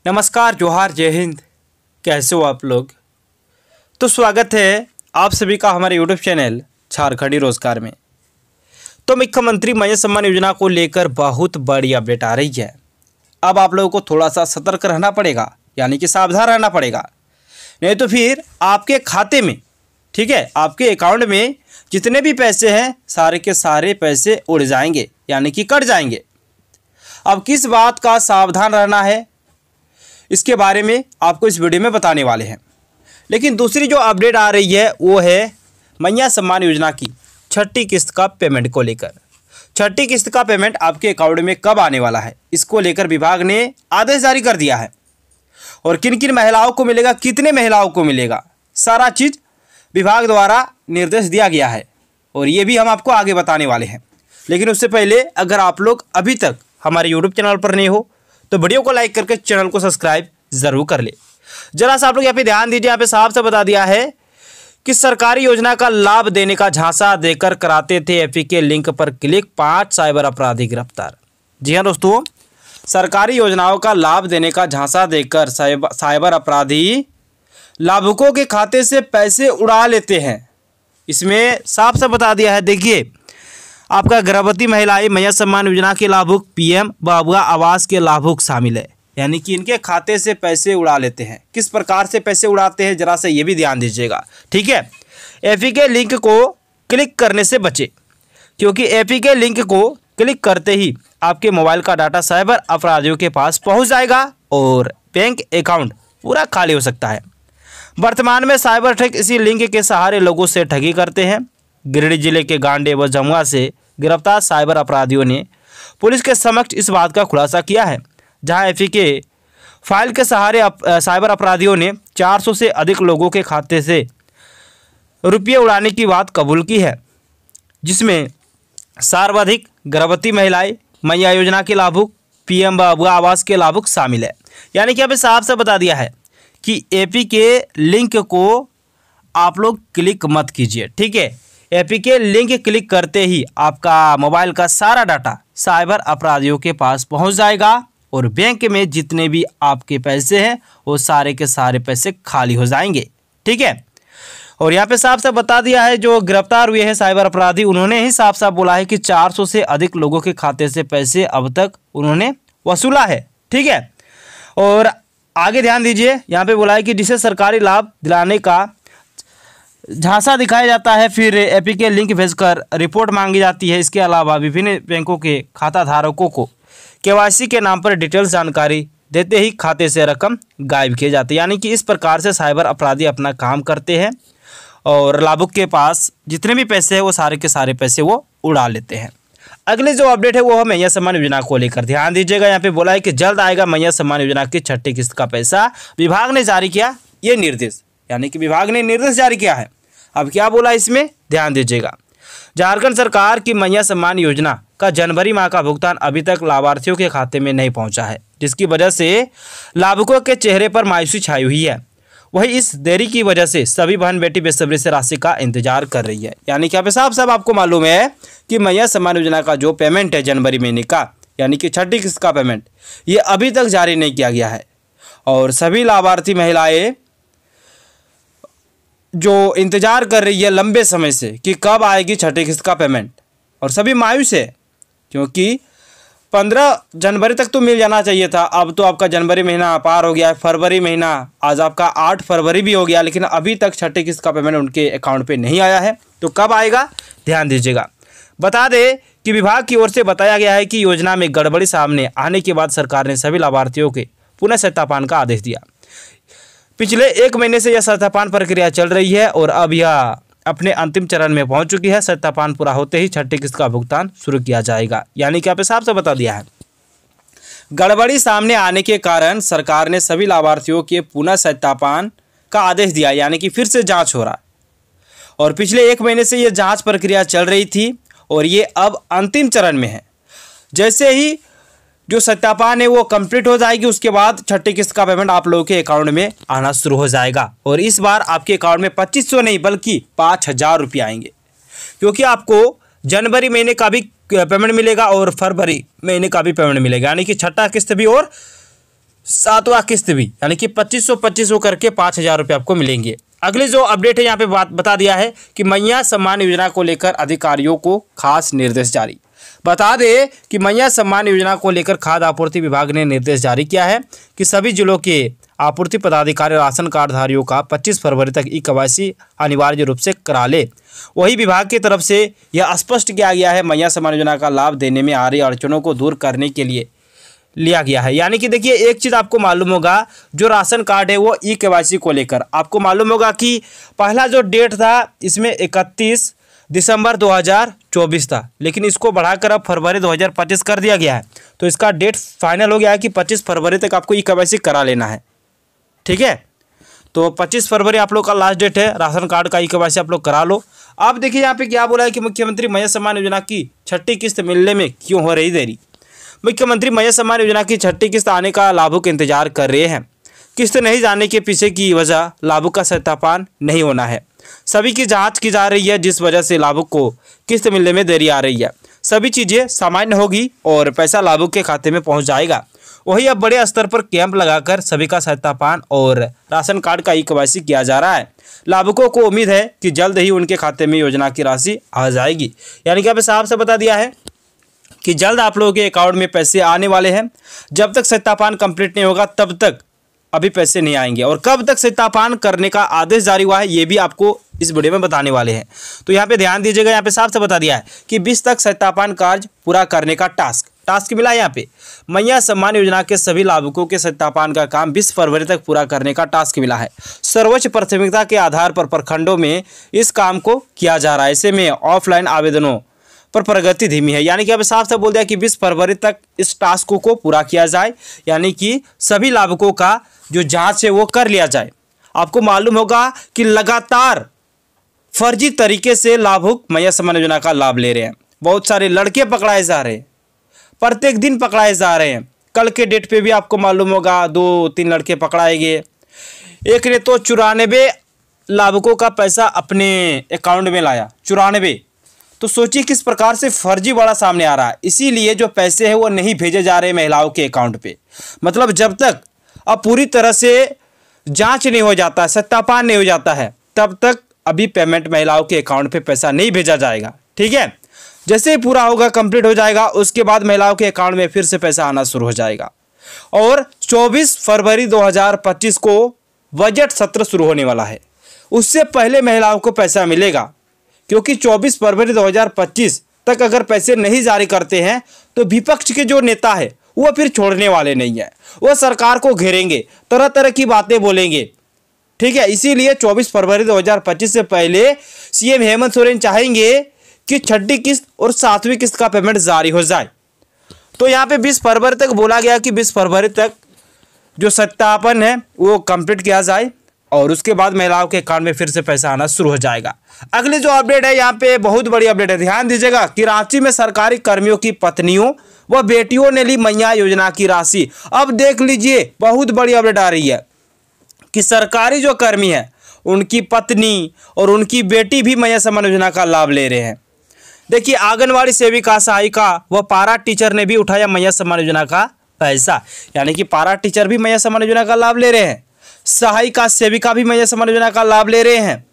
नमस्कार, जोहार, जय हिंद। कैसे हो आप लोग? तो स्वागत है आप सभी का हमारे यूट्यूब चैनल झारखंडी रोजगार में। तो मुख्यमंत्री मत्स्य सम्मान योजना को लेकर बहुत बड़ी अपडेट आ रही है। अब आप लोगों को थोड़ा सा सतर्क रहना पड़ेगा, यानी कि सावधान रहना पड़ेगा, नहीं तो फिर आपके खाते में, ठीक है, आपके अकाउंट में जितने भी पैसे हैं सारे के सारे पैसे उड़ जाएंगे, यानी कि कट जाएंगे। अब किस बात का सावधान रहना है इसके बारे में आपको इस वीडियो में बताने वाले हैं। लेकिन दूसरी जो अपडेट आ रही है वो है मत्स्य सम्मान योजना की छठी किस्त का पेमेंट को लेकर। छठी किस्त का पेमेंट आपके अकाउंट में कब आने वाला है, इसको लेकर विभाग ने आदेश जारी कर दिया है। और किन किन महिलाओं को मिलेगा, कितने महिलाओं को मिलेगा, सारा चीज़ विभाग द्वारा निर्देश दिया गया है और ये भी हम आपको आगे बताने वाले हैं। लेकिन उससे पहले अगर आप लोग अभी तक हमारे यूट्यूब चैनल पर नहीं हो तो वीडियो को लाइक करके चैनल को सब्सक्राइब जरूर कर ले। जरा सा आप लोग यहाँ पे ध्यान दीजिए, यहाँ पे साफ से बता दिया है कि सरकारी योजना का लाभ देने का झांसा देकर कराते थे एपीके लिंक पर क्लिक, 5 साइबर अपराधी गिरफ्तार। जी हाँ दोस्तों, सरकारी योजनाओं का लाभ देने का झांसा देकर साइबर अपराधी लाभुकों के खाते से पैसे उड़ा लेते हैं। इसमें साफ से बता दिया है, देखिए आपका गर्भवती महिलाएं मत्स्य सम्मान योजना के लाभुक, पीएम बाबुआ आवास के लाभुक शामिल है, यानी कि इनके खाते से पैसे उड़ा लेते हैं। किस प्रकार से पैसे उड़ाते हैं जरा से ये भी ध्यान दीजिएगा, ठीक है। एपीके लिंक को क्लिक करने से बचे, क्योंकि एपीके लिंक को क्लिक करते ही आपके मोबाइल का डाटा साइबर अपराधियों के पास पहुंच जाएगा और बैंक अकाउंट पूरा खाली हो सकता है। वर्तमान में साइबर ठग इसी लिंक के सहारे लोगों से ठगी करते हैं। गिरिडीह जिले के गांडे व जमुआ से गिरफ्तार साइबर अपराधियों ने पुलिस के समक्ष इस बात का खुलासा किया है, जहां एपीके फाइल के सहारे साइबर अपराधियों ने 400 से अधिक लोगों के खाते से रुपये उड़ाने की बात कबूल की है, जिसमें सर्वाधिक गर्भवती महिलाएं, मत्स्य योजना के लाभुक, पीएम बाबुआ आवास के लाभुक शामिल है। यानी कि यहाँ पे साफ से बता दिया है कि एपीके लिंक को आप लोग क्लिक मत कीजिए, ठीक है। एपीके लिंक क्लिक करते ही आपका मोबाइल का सारा डाटा साइबर अपराधियों के पास पहुंच जाएगा और बैंक में जितने भी आपके पैसे हैं वो सारे के सारे पैसे खाली हो जाएंगे, ठीक है। और यहाँ पे साफ साफ बता दिया है, जो गिरफ्तार हुए हैं साइबर अपराधी, उन्होंने ही साफ साफ बोला है कि 400 से अधिक लोगों के खाते से पैसे अब तक उन्होंने वसूला है, ठीक है। और आगे ध्यान दीजिए, यहाँ पे बोला है कि जिसे सरकारी लाभ दिलाने का झांसा दिखाया जाता है, फिर एपीके लिंक भेजकर रिपोर्ट मांगी जाती है। इसके अलावा विभिन्न बैंकों के खाता धारकों को केवाईसी के नाम पर डिटेल्स जानकारी देते ही खाते से रकम गायब किए जाते हैं। यानी कि इस प्रकार से साइबर अपराधी अपना काम करते हैं और लाभुक के पास जितने भी पैसे हैं वो सारे के सारे पैसे वो उड़ा लेते हैं। अगले जो अपडेट है वो है मत्स्य सम्मान योजना को लेकर। ध्यान दीजिएगा, यहाँ पे बोला है कि जल्द आएगा मत्स्य सम्मान योजना की छठी किस्त का पैसा। विभाग ने जारी किया ये निर्देश, यानी कि विभाग ने निर्देश जारी किया है। अब क्या बोला इसमें, ध्यान दीजिएगा। झारखंड सरकार की मत्स्य सम्मान योजना का जनवरी माह का भुगतान अभी तक लाभार्थियों के खाते में नहीं पहुंचा है, जिसकी वजह से लाभुकों के चेहरे पर मायूसी छाई हुई है। वही इस देरी की वजह से सभी बहन बेटी बेसब्री से राशि का इंतजार कर रही है। यानी कि यहाँ पे साफ आपको मालूम है कि मत्स्य सम्मान योजना का जो पेमेंट है जनवरी महीने का, यानी कि छठी किस्त का पेमेंट, ये अभी तक जारी नहीं किया गया है। और सभी लाभार्थी महिलाएं जो इंतजार कर रही है लंबे समय से कि कब आएगी छठी किस्त का पेमेंट, और सभी मायूस है, क्योंकि 15 जनवरी तक तो मिल जाना चाहिए था। अब तो आपका जनवरी महीना पार हो गया है, फरवरी महीना, आज आपका 8 फरवरी भी हो गया, लेकिन अभी तक छठी किस्त का पेमेंट उनके अकाउंट पे नहीं आया है। तो कब आएगा ध्यान दीजिएगा। बता दें कि विभाग की ओर से बताया गया है कि योजना में गड़बड़ी सामने आने के बाद सरकार ने सभी लाभार्थियों के पुनः सत्यापन का आदेश दिया। पिछले 1 महीने से यह सत्यापन प्रक्रिया चल रही है और अब यह अपने अंतिम चरण में पहुंच चुकी है। सत्यापन पूरा होते ही छठी किस्त का भुगतान शुरू किया जाएगा। यानी कि यहाँ पे साफ से बता दिया है, गड़बड़ी सामने आने के कारण सरकार ने सभी लाभार्थियों के पुनः सत्यापन का आदेश दिया, यानी कि फिर से जांच हो रहा। और पिछले 1 महीने से यह जांच प्रक्रिया चल रही थी और ये अब अंतिम चरण में है। जैसे ही जो सत्यापन है वो कंप्लीट हो जाएगी, उसके बाद छठी किस्त का पेमेंट आप लोगों के अकाउंट में आना शुरू हो जाएगा। और इस बार आपके अकाउंट में 2500 नहीं बल्कि 5000 रुपये आएंगे, क्योंकि आपको जनवरी महीने का भी पेमेंट मिलेगा और फरवरी महीने का भी पेमेंट मिलेगा, यानी कि छठा किस्त भी और 7वां किस्त भी, यानी कि 2500 करके 5,000 रुपये आपको मिलेंगे। अगली जो अपडेट है यहाँ पे बात बता दिया है कि मैया सम्मान योजना को लेकर अधिकारियों को खास निर्देश जारी। बता दें कि मैया सम्मान योजना को लेकर खाद्य आपूर्ति विभाग ने निर्देश जारी किया है कि सभी जिलों के आपूर्ति पदाधिकारी राशन कार्डधारियों का 25 फरवरी तक ई-केवाईसी अनिवार्य रूप से करा ले। वही विभाग की तरफ से यह स्पष्ट किया गया है मैया सम्मान योजना का लाभ देने में आ रही अड़चनों को दूर करने के लिए लिया गया है। यानी कि देखिए, एक चीज़ आपको मालूम होगा, जो राशन कार्ड है वो ई-केवाईसी को लेकर आपको मालूम होगा कि पहला जो डेट था इसमें 31 दिसंबर 2024 था, लेकिन इसको बढ़ाकर अब फरवरी 2025 कर दिया गया है। तो इसका डेट फाइनल हो गया है कि 25 फरवरी तक आपको ई-केवाईसी करा लेना है। ठीक है, तो 25 फरवरी आप लोग का लास्ट डेट है, राशन कार्ड का ई-केवाईसी आप लोग करा लो। अब देखिए यहाँ पे क्या बोला है कि मुख्यमंत्री मैया सम्मान योजना की छठी किस्त मिलने में क्यों हो रही देरी। मुख्यमंत्री मैया सम्मान योजना की छठी किस्त आने का लाभुक इंतजार कर रहे हैं। किस्त नहीं जाने के पीछे की वजह लाभुक का सत्यापन नहीं होना है। सभी की जांच की जा रही है, जिस वजह से लाभुक को किस्त मिलने में देरी आ रही है। सभी चीज़ें सामान्य होगी और पैसा लाभुक के खाते में पहुंच जाएगा। वही अब बड़े स्तर पर कैंप लगाकर सभी का सत्यापन और राशन कार्ड का ई-केवाईसी किया जा रहा है। लाभुकों को उम्मीद है कि जल्द ही उनके खाते में योजना की राशि आ जाएगी। यानी कि अब साहब से बता दिया है कि जल्द आप लोगों के अकाउंट में पैसे आने वाले हैं। जब तक सत्यापन कंप्लीट नहीं होगा तब तक अभी पैसे नहीं आएंगे, और कब तक सत्यापन करने का आदेश जारी हुआ है ये भी आपको इस वीडियो में बताने वाले हैं। तो यहाँ पे ध्यान दीजिएगा, यहाँ पे साफ से बता दिया है कि 20 तक सत्यापन कार्य पूरा करने का टास्क मिला है। यहाँ पे मैया सम्मान योजना के सभी लाभुकों के सत्यापन का काम 20 फरवरी तक पूरा करने का टास्क मिला है। सर्वोच्च प्राथमिकता के आधार पर प्रखंडों में इस काम को किया जा रहा है। ऐसे में ऑफलाइन आवेदनों पर प्रगति धीमी है। यानी कि अब साफ साफ बोल दिया कि 20 फरवरी तक इस टास्क को पूरा किया जाए, यानी कि सभी लाभुकों का जो जांच है वो कर लिया जाए। आपको मालूम होगा कि लगातार फर्जी तरीके से लाभुक मैया सम्मान योजना का लाभ ले रहे हैं। बहुत सारे लड़के पकड़ाए जा रहे हैं, प्रत्येक दिन पकड़ाए जा रहे हैं। कल के डेट पे भी आपको मालूम होगा 2-3 लड़के पकड़ाए गए। एक ने तो 94 लाभुकों का पैसा अपने अकाउंट में लाया, 94। तो सोचिए किस प्रकार से फर्जी वाला सामने आ रहा है। इसीलिए जो पैसे हैं वो नहीं भेजे जा रहे महिलाओं के अकाउंट पे। मतलब जब तक अब पूरी तरह से जांच नहीं हो जाता है, सत्यापन नहीं हो जाता है, तब तक अभी पेमेंट महिलाओं के अकाउंट पे पैसा नहीं भेजा जाएगा। ठीक है, जैसे ही पूरा होगा, कंप्लीट हो जाएगा, उसके बाद महिलाओं के अकाउंट में फिर से पैसा आना शुरू हो जाएगा। और 24 फरवरी 2025 को बजट सत्र शुरू होने वाला है। उससे पहले महिलाओं को पैसा मिलेगा, क्योंकि 24 फरवरी 2025 तक अगर पैसे नहीं जारी करते हैं तो विपक्ष के जो नेता है वो फिर छोड़ने वाले नहीं है। वो सरकार को घेरेंगे, तरह तरह की बातें बोलेंगे। ठीक है, इसीलिए 24 फरवरी 2025 से पहले सीएम हेमंत सोरेन चाहेंगे कि छठी किस्त और 7वीं किस्त का पेमेंट जारी हो जाए। तो यहाँ पे 20 फरवरी तक बोला गया कि 20 फरवरी तक जो सत्यापन है वो कंप्लीट किया जाए, और उसके बाद महिलाओं के अकाउंट में फिर से पैसा आना शुरू हो जाएगा। अगली जो अपडेट है यहाँ पे बहुत बड़ी अपडेट है, ध्यान दीजिएगा कि रांची में सरकारी कर्मियों की पत्नियों व बेटियों ने ली मैया योजना की राशि। अब देख लीजिए, बहुत बड़ी अपडेट आ रही है कि सरकारी जो कर्मी है उनकी पत्नी और उनकी बेटी भी मैया सम्मान योजना का लाभ ले रहे हैं। देखिए, आंगनवाड़ी सेविका, सहायिका व पारा टीचर ने भी उठाया मैया सम्मान योजना का पैसा। यानी कि पारा टीचर भी मैया सम्मान योजना का लाभ ले रहे हैं, सहायिका सेविका भी मैया सम्मान योजना का लाभ ले रहे हैं।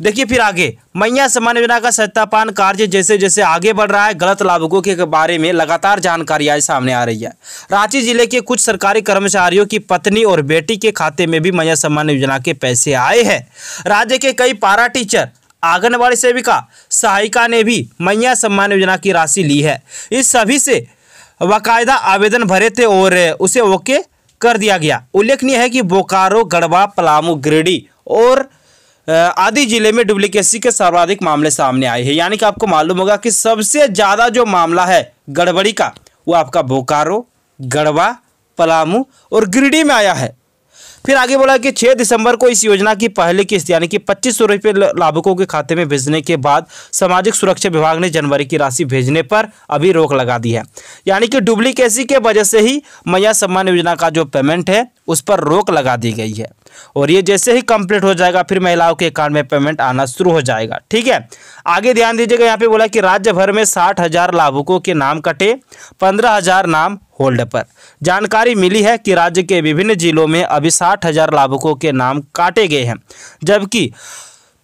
देखिए फिर आगे मैया सम्मान योजना का सत्यापन कार्य जैसे जैसे आगे बढ़ रहा है, गलत लाभुकों के बारे में लगातार जानकारियां सामने आ रही है। रांची जिले के कुछ सरकारी कर्मचारियों की पत्नी और बेटी के खाते में भी मैया सम्मान योजना के पैसे आए हैं। राज्य के कई पारा टीचर, आंगनवाड़ी सेविका, सहायिका ने भी मैया सम्मान योजना की राशि ली है। इस सभी से बाकायदा आवेदन भरे थे और उसे ओके कर दिया गया। उल्लेखनीय है कि बोकारो, गढ़वा, पलामू, गिरिडीह और आदि जिले में डुप्लीकेसी के सर्वाधिक मामले सामने आए हैं। यानी कि आपको मालूम होगा कि सबसे ज़्यादा जो मामला है गड़बड़ी का वो आपका बोकारो, गढ़वा, पलामू और गिरिडीह में आया है। फिर आगे बोला कि 6 दिसंबर को इस योजना की पहली किस्त यानी कि 2500 रुपये लाभुकों के खाते में भेजने के बाद सामाजिक सुरक्षा विभाग ने जनवरी की राशि भेजने पर अभी रोक लगा दी है। यानी कि डुप्लीकेसी के वजह से ही मैया सम्मान योजना का जो पेमेंट है उस पर रोक लगा दी गई है, और ये जैसे ही कंप्लीट हो जाएगा फिर महिलाओं के अकाउंट में पेमेंट आना शुरू हो जाएगा। ठीक है, आगे ध्यान दीजिएगा, यहाँ पे बोला कि राज्य भर में 60,000 लाभुकों के नाम कटे, 15,000 नाम होल्ड पर। जानकारी मिली है कि राज्य के विभिन्न जिलों में अभी 60,000 लाभुकों के नाम काटे गए हैं, जबकि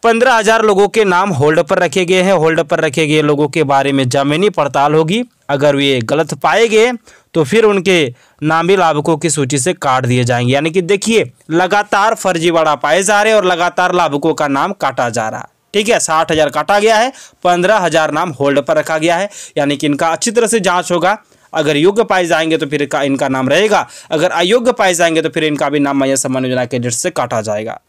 15,000 लोगों के नाम होल्ड पर रखे गए हैं। होल्ड पर रखे गए लोगों के बारे में जमीनी पड़ताल होगी। अगर वे गलत पाए गए तो फिर उनके नाम भी लाभुकों की सूची से काट दिए जाएंगे। यानी कि देखिए, लगातार फर्जीवाड़ा पाए जा रहे हैं और लगातार लाभुकों का नाम काटा जा रहा है। ठीक है, 60,000 काटा गया है, 15,000 नाम होल्ड पर रखा गया है। यानी कि इनका अच्छी तरह से जांच होगा। अगर योग्य पाए जाएंगे तो फिर इनका नाम रहेगा, अगर अयोग्य पाए जाएंगे तो फिर इनका भी नाम मत्स्य सम्मान योजना के लिस्ट से काटा जाएगा।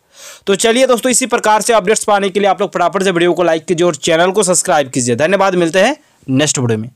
तो चलिए दोस्तों, इसी प्रकार से अपडेट्स पाने के लिए आप लोग फटाफट से वीडियो को लाइक कीजिए और चैनल को सब्सक्राइब कीजिए। धन्यवाद, मिलते हैं नेक्स्ट वीडियो में।